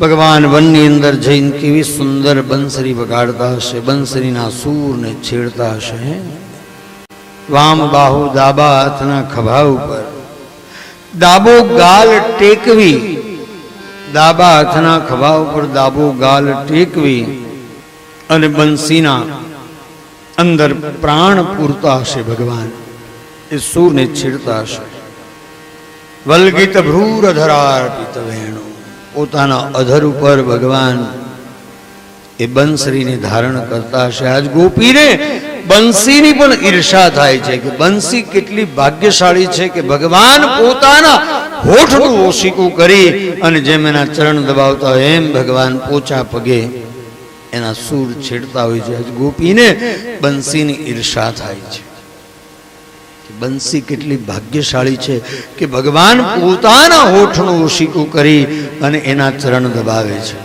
ભગવાન વનની અંદર જઈને કેવી સુંદર બંસરી વગાડતા હશે, બંસરીના સૂરને છેડતા હશે. વામ બાહુ ડાબા હાથના ખભા ઉપર, ડાબો ગાલ ટેકવી, ડાબા હાથના ખભા ઉપર ડાબો ગાલ ટેકવી અને બંસીના અંદર પ્રાણ પૂરતા હશે. ભગવાન એ સૂરને છેડતા હશે. વલ્ગિત ભ્રૂર અધરાર્પિત વેણુ, પોતાના અધર ઉપર ભગવાન એ બંસરીને ધારણ કરતા હશે. આજ ગોપીને બંસીની પણ ઈર્ષા થાય છે કે બંસી કેટલી ભાગ્યશાળી છે કે ભગવાન પોતાના હોઠનું ઓશિકું કરી અને જેમ એના ચરણ દબાવતા હોય એમ ભગવાન પોચા પગે એના સૂર છેડતા હોય છે. આજ ગોપીને બંસીની ઈર્ષા થાય છે કે બંસી કેટલી ભાગ્યશાળી છે કે ભગવાન પોતાના હોઠનું ઓશિકું કરી અને એના ચરણ દબાવે છે.